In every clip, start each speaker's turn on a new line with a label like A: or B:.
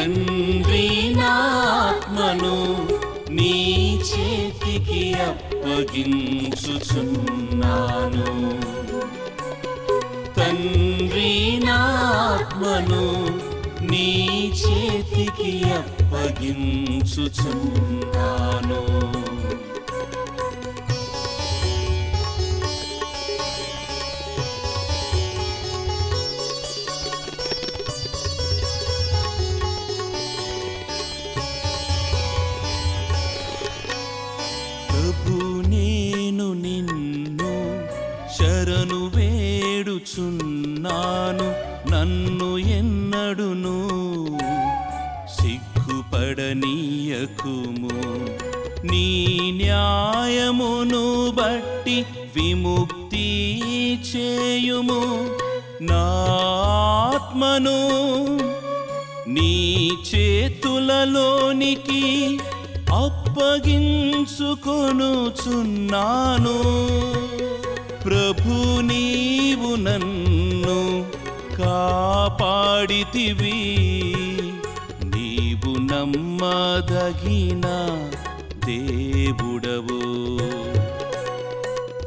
A: తండ్రి నా ఆత్మను నీ చేతికి అప్పగించుచున్నాను. తండ్రి నా ఆత్మను నీ చేతికి అప్పగించుచున్నాను. ప్రభు నేను నిన్ను శరణు వేడుచున్నాను, నన్ను ఎన్నడును సిగ్గుపడనీయకుము. నీ న్యాయమును బట్టి విముక్తి చేయుము. నా ఆత్మను నీ చేతులలోనికి అప్పగించుకొనుచున్నాను. ప్రభు నీవు నన్ను కాపాడితివి, నీవు నమ్మదగిన దేవుడవు.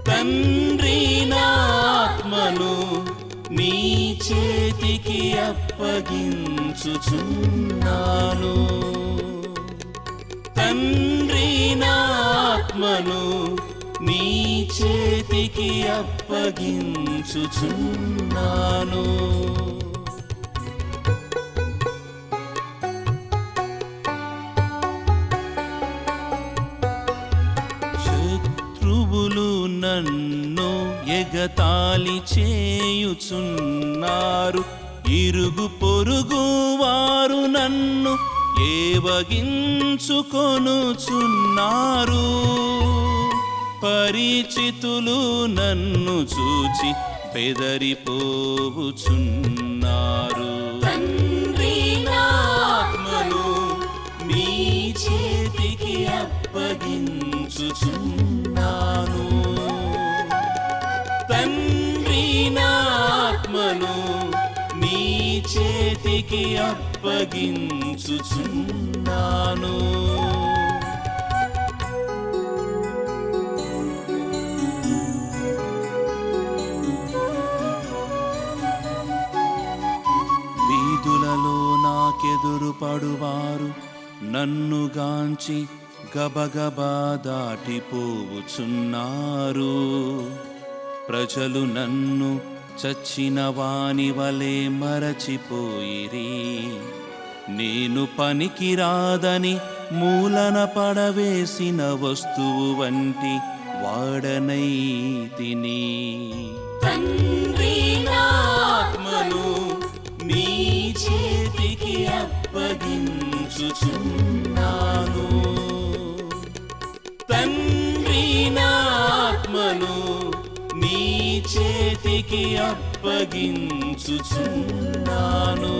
A: తండ్రి నా ఆత్మను నీ చేతికి అప్పగించుచున్నాను. తండ్రి నా ఆత్మను నీ చేతికి అప్పగించుచున్నాను. శత్రువులు నన్ను ఎగతాళి చేయుచున్నారు, ఇరుగు పొరుగు వారు నన్ను ఏవగించుకొనుచున్నారు. పరిచితులు నన్ను చూచి బెదరిపోవుచున్నారు. తండ్రి నా ఆత్మను నీ చేతికి అప్పగించుచున్నాను. తండ్రి నా ఆత్మను నీ చేతికి అప్పగించుచున్నాను. వీధులలో నాకెదురు పడువారు నన్ను గాంచి గబగబా దాటిపోవుచున్నారు. ప్రజలు నన్ను చచ్చిన వాని వలె మరచిపోయిరి. నేను పనికిరాదని మూలన పడవేసిన వస్తువు వంటి వాడనైతిని. తండ్రి నా ఆత్మను నీ చేతికి అప్పగించుచున్నాను. తండ్రి నా ఆత్మను నీ చేతికి అప్పగించుచున్నాను.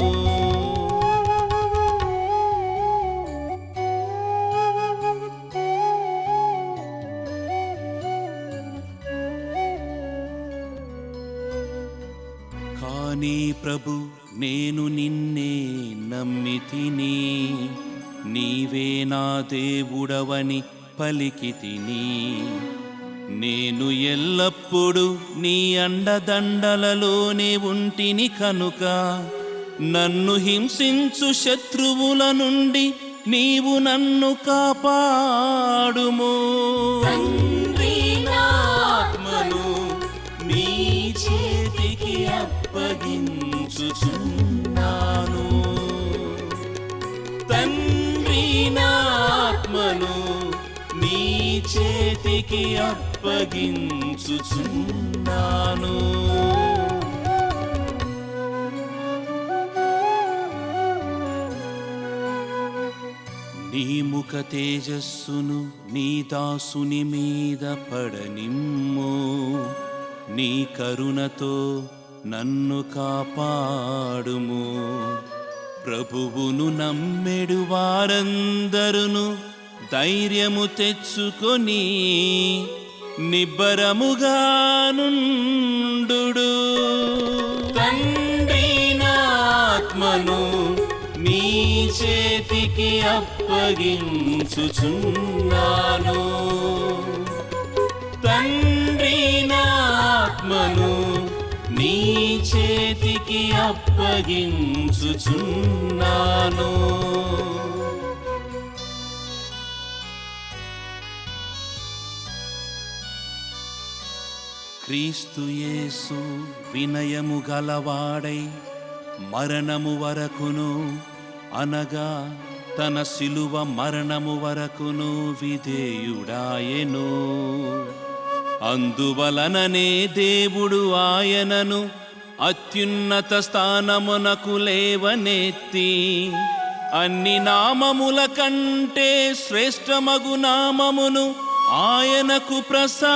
A: కానీ ప్రభు నేను నిన్నే నమ్మితిని, నీవే నా దేవుడవని పలికితిని. నేను ఎల్లప్పుడూ నీ అండదండలలోనే ఉంటిని కనుక నన్ను హింసించు శత్రువుల నుండి నీవు నన్ను కాపాడుము. తండ్రి నా ఆత్మను నీ చేతికి అప్పగించుచున్నాను. తండ్రి నా ఆత్మను నీ చేతికి అప్పగించుచున్నాను. నీ ముఖ తేజస్సును నీ దాసుని మీద పడనిమ్ము. నీ కరుణతో నన్ను కాపాడుము. ప్రభువును నమ్మెడు వారందరును ధైర్యము తెచ్చుకొని నిబ్బరముగా నుండు. తండ్రి నా ఆత్మను నీ చేతికి అప్పగించుచున్నాను. తండ్రి నా ఆత్మను నీ చేతికి అప్పగించుచున్నాను. క్రీస్తు యేసు వినయము గలవాడై మరణము వరకును, అనగా తన శిలువ మరణము వరకును విధేయుడాయెను. అందువలననే దేవుడు ఆయనను అత్యున్నత స్థానమునకు లేవనెత్తి అన్ని నామముల కంటే శ్రేష్టమగు నామమును ఆయనకు ప్రసాదించెను.